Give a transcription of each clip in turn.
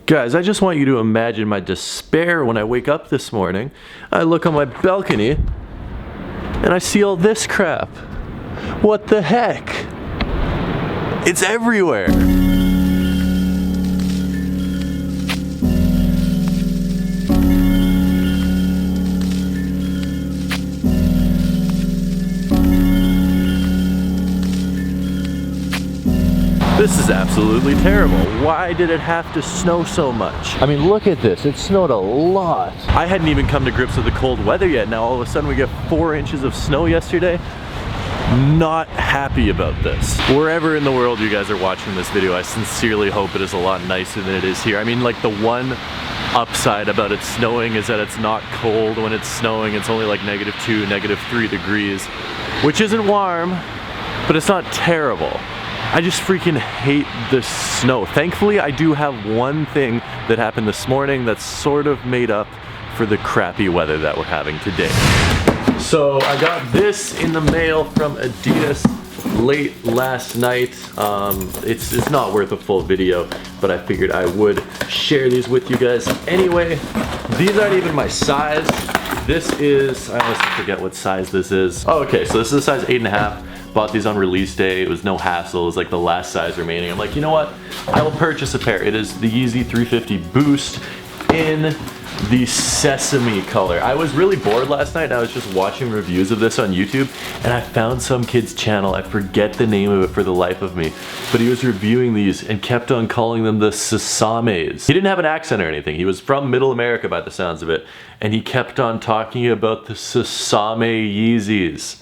Guys, I just want you to imagine my despair when I wake up this morning. I look on my balcony and I see all this crap. What the heck? It's everywhere. This is absolutely terrible. Why did it have to snow so much? I mean, look at this. It snowed a lot. I hadn't even come to grips with the cold weather yet. Now all of a sudden we get 4 inches of snow yesterday. Not happy about this. Wherever in the world you guys are watching this video, I sincerely hope it is a lot nicer than it is here. I mean, like, the one upside about it snowing is that it's not cold when it's snowing. It's only like -2, -3 degrees, which isn't warm, but it's not terrible. I just freaking hate the snow. Thankfully, I do have one thing that happened this morning that's sort of made up for the crappy weather that we're having today. So I got this in the mail from Adidas late last night. It's not worth a full video, but I figured I would share these with you guys anyway. These aren't even my size. This is, I always forget what size this is. Oh, okay, so this is a size 8.5. Bought these on release day. It was no hassle. It was like the last size remaining. I'm like, you know what? I will purchase a pair. It is the Yeezy 350 Boost in the Sesame color. I was really bored last night and I was just watching reviews of this on YouTube and I found some kid's channel. I forget the name of it for the life of me, but he was reviewing these and kept on calling them the Sesames. He didn't have an accent or anything. He was from Middle America by the sounds of it, and he kept on talking about the Sesame Yeezys.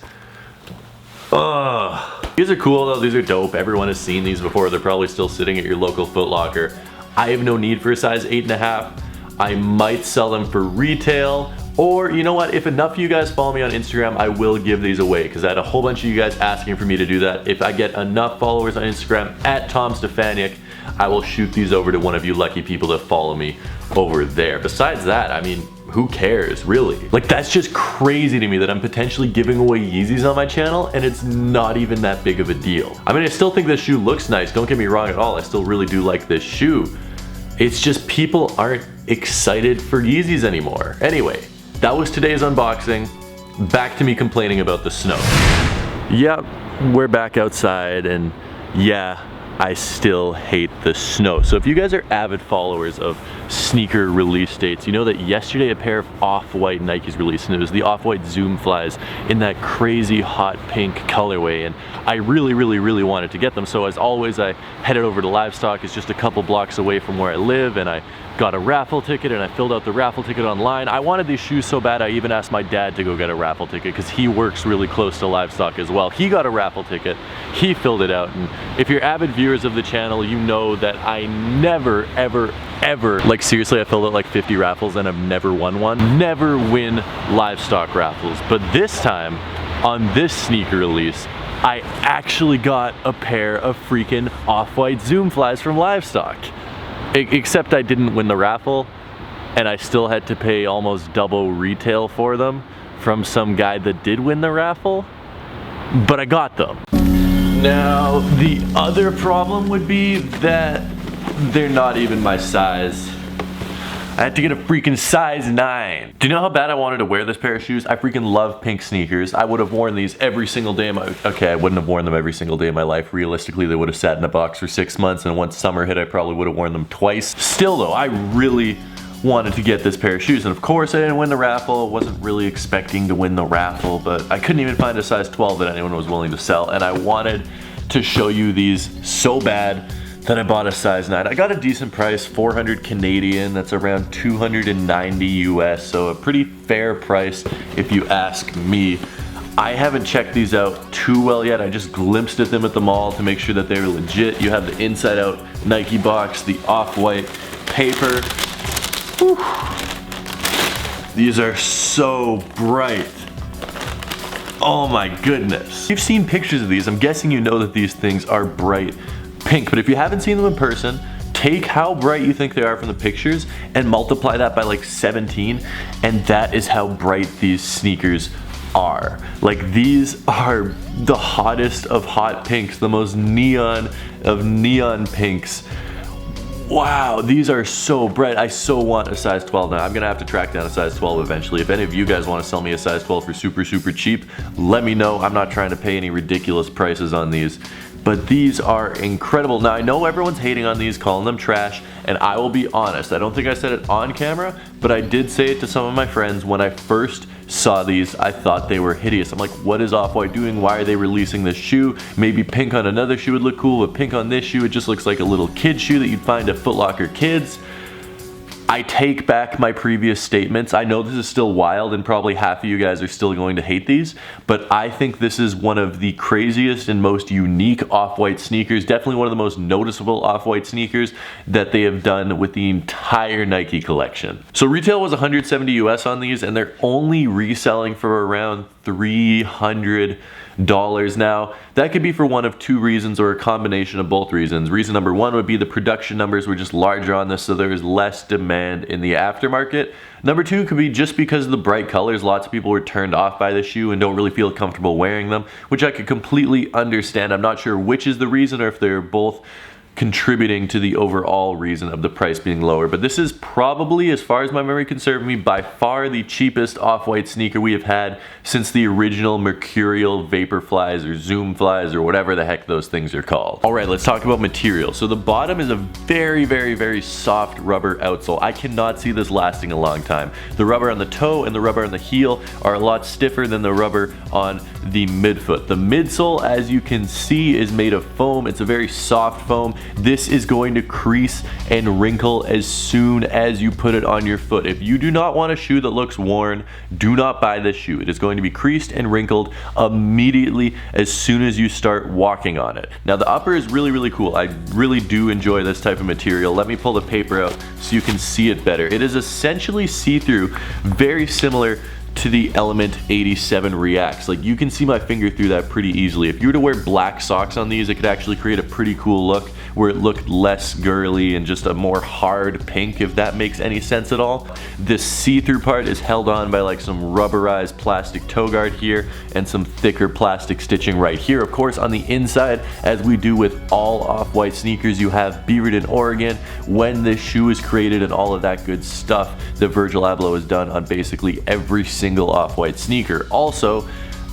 Ugh. These are cool though, these are dope. Everyone has seen these before. They're probably still sitting at your local Foot Locker. I have no need for a size 8.5. I might sell them for retail, or you know what, if enough of you guys follow me on Instagram, I will give these away, because I had a whole bunch of you guys asking for me to do that. If I get enough followers on Instagram, at Tom Stefaniak, I will shoot these over to one of you lucky people that follow me over there. Besides that, I mean, who cares, really? Like, that's just crazy to me that I'm potentially giving away Yeezys on my channel and it's not even that big of a deal. I mean, I still think this shoe looks nice, don't get me wrong at all. I still really do like this shoe. It's just people aren't excited for Yeezys anymore. Anyway, that was today's unboxing. Back to me complaining about the snow. Yep, we're back outside and yeah, I still hate the snow. So if you guys are avid followers of sneaker release dates, you know that yesterday a pair of off-white Nikes released, and it was the off-white Zoom Flies in that crazy hot pink colorway, and I really wanted to get them. So as always, I headed over to Livestock. It's just a couple blocks away from where I live, and I got a raffle ticket and I filled out the raffle ticket online. I wanted these shoes so bad I even asked my dad to go get a raffle ticket because he works really close to Livestock as well. He got a raffle ticket, he filled it out, and if you're avid viewers of the channel, you know that I never ever, like seriously, I filled out like 50 raffles and I've never won one. Never win Livestock raffles, but this time on this sneaker release, I actually got a pair of freaking off-white Zoom Flies from Livestock. Except I didn't win the raffle and I still had to pay almost double retail for them from some guy that did win the raffle, but I got them. Now, the other problem would be that they're not even my size. I had to get a freaking size 9. Do you know how bad I wanted to wear this pair of shoes? I freaking love pink sneakers. I would have worn these every single day of my, okay, I wouldn't have worn them every single day of my life. Realistically, they would have sat in a box for 6 months, and once summer hit, I probably would have worn them twice. Still though, I really wanted to get this pair of shoes, and of course I didn't win the raffle. Wasn't really expecting to win the raffle, but I couldn't even find a size 12 that anyone was willing to sell, and I wanted to show you these so bad that I bought a size 9. I got a decent price, 400 Canadian, that's around 290 US, so a pretty fair price if you ask me. I haven't checked these out too well yet. I just glimpsed at them at the mall to make sure that they're legit. You have the inside out Nike box, the off-white paper. Whew. These are so bright. Oh my goodness. You've seen pictures of these. I'm guessing you know that these things are bright pink, but if you haven't seen them in person, take how bright you think they are from the pictures and multiply that by like 17, and that is how bright these sneakers are. Like, these are the hottest of hot pinks, the most neon of neon pinks. Wow, these are so bright. I so want a size 12 now. I'm gonna have to track down a size 12 eventually. If any of you guys want to sell me a size 12 for super, super cheap, let me know. I'm not trying to pay any ridiculous prices on these, but these are incredible. Now, I know everyone's hating on these, calling them trash, and I will be honest. I don't think I said it on camera, but I did say it to some of my friends when I first saw these. I thought they were hideous. I'm like, what is Off-White doing? Why are they releasing this shoe? Maybe pink on another shoe would look cool, but pink on this shoe, it just looks like a little kid shoe that you'd find at Foot Locker Kids. I take back my previous statements. I know this is still wild and probably half of you guys are still going to hate these, but I think this is one of the craziest and most unique Off-White sneakers, definitely one of the most noticeable Off-White sneakers that they have done with the entire Nike collection. So retail was 170 US on these, and they're only reselling for around $300 now. That could be for one of two reasons or a combination of both reasons. Reason number one would be the production numbers were just larger on this, so there was less demand in the aftermarket. Number two could be just because of the bright colors. Lots of people were turned off by the shoe and don't really feel comfortable wearing them, which I could completely understand. I'm not sure which is the reason or if they're both contributing to the overall reason of the price being lower. But this is probably, as far as my memory can serve me, by far the cheapest Off-White sneaker we have had since the original Mercurial Vaporflies or Zoom Flies or whatever the heck those things are called. All right, let's talk about material. So the bottom is a very, very, very soft rubber outsole. I cannot see this lasting a long time. The rubber on the toe and the rubber on the heel are a lot stiffer than the rubber on the midfoot. The midsole, as you can see, is made of foam. It's a very soft foam. This is going to crease and wrinkle as soon as you put it on your foot. If you do not want a shoe that looks worn, do not buy this shoe. It is going to be creased and wrinkled immediately as soon as you start walking on it. Now the upper is really, really cool. I really do enjoy this type of material. Let me pull the paper out so you can see it better. It is essentially see-through, very similar to the Element 87 Reacts. Like, you can see my finger through that pretty easily. If you were to wear black socks on these, it could actually create a pretty cool look where it looked less girly and just a more hard pink, if that makes any sense at all. This see-through part is held on by like some rubberized plastic toe guard here and some thicker plastic stitching right here. Of course, on the inside, as we do with all Off-White sneakers, you have Beaverton, Oregon, when this shoe is created and all of that good stuff that Virgil Abloh has done on basically every single Off-White sneaker. Also,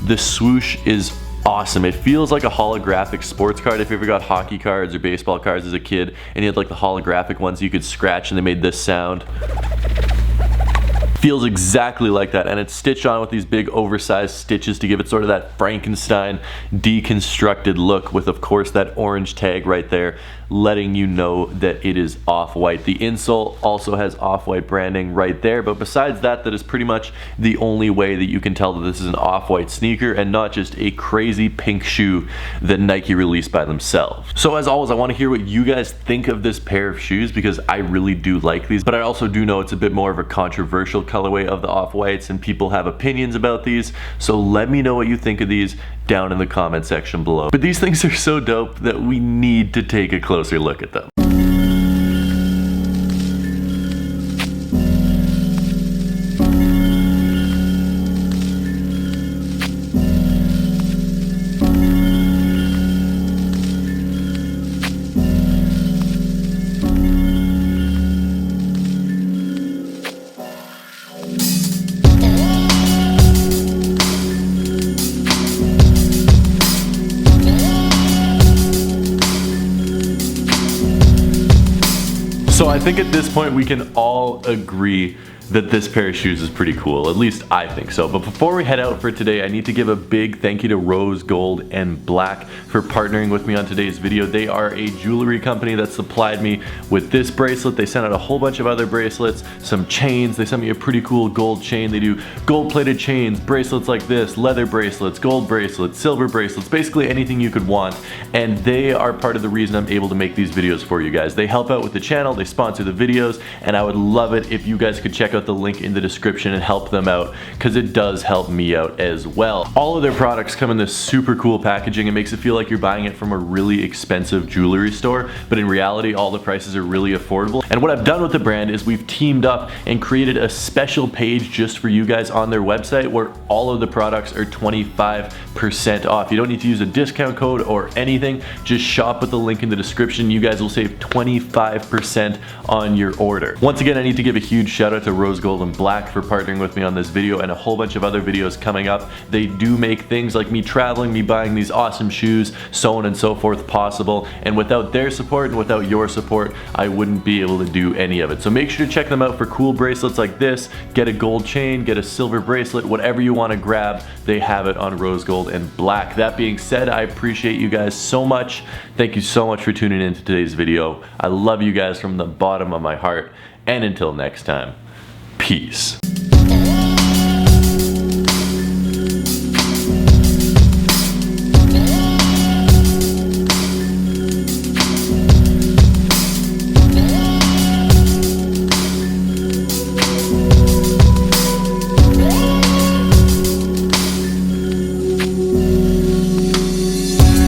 the swoosh is awesome. It feels like a holographic sports card. If you ever got hockey cards or baseball cards as a kid and you had like the holographic ones you could scratch and they made this sound. Feels exactly like that, and it's stitched on with these big oversized stitches to give it sort of that Frankenstein deconstructed look, with of course that orange tag right there letting you know that it is Off-White. The insole also has Off-White branding right there, but besides that, that is pretty much the only way that you can tell that this is an Off-White sneaker and not just a crazy pink shoe that Nike released by themselves. So as always, I want to hear what you guys think of this pair of shoes, because I really do like these, but I also do know it's a bit more of a controversial colorway of the Off-Whites and people have opinions about these, so let me know what you think of these down in the comment section below. But these things are so dope that we need to take a closer look at them. So I think at this point we can all agree that this pair of shoes is pretty cool. At least I think so. But before we head out for today, I need to give a big thank you to Rose Gold and Black for partnering with me on today's video. They are a jewelry company that supplied me with this bracelet. They sent out a whole bunch of other bracelets, some chains. They sent me a pretty cool gold chain. They do gold-plated chains, bracelets like this, leather bracelets, gold bracelets, silver bracelets, basically anything you could want. And they are part of the reason I'm able to make these videos for you guys. They help out with the channel, they sponsor the videos, and I would love it if you guys could check out out the link in the description and help them out, because it does help me out as well. All of their products come in this super cool packaging. It makes it feel like you're buying it from a really expensive jewelry store, but in reality all the prices are really affordable. And what I've done with the brand is we've teamed up and created a special page just for you guys on their website where all of the products are 25% off. You don't need to use a discount code or anything. Just shop with the link in the description. You guys will save 25% on your order. Once again, I need to give a huge shout out to Rose Gold and Black for partnering with me on this video and a whole bunch of other videos coming up. They do make things like me traveling, me buying these awesome shoes, so on and so forth possible. And without their support and without your support, I wouldn't be able to do any of it. So make sure to check them out for cool bracelets like this. Get a gold chain, get a silver bracelet, whatever you want to grab, they have it on Rose Gold and Black. That being said, I appreciate you guys so much. Thank you so much for tuning in to today's video. I love you guys from the bottom of my heart. And until next time, peace.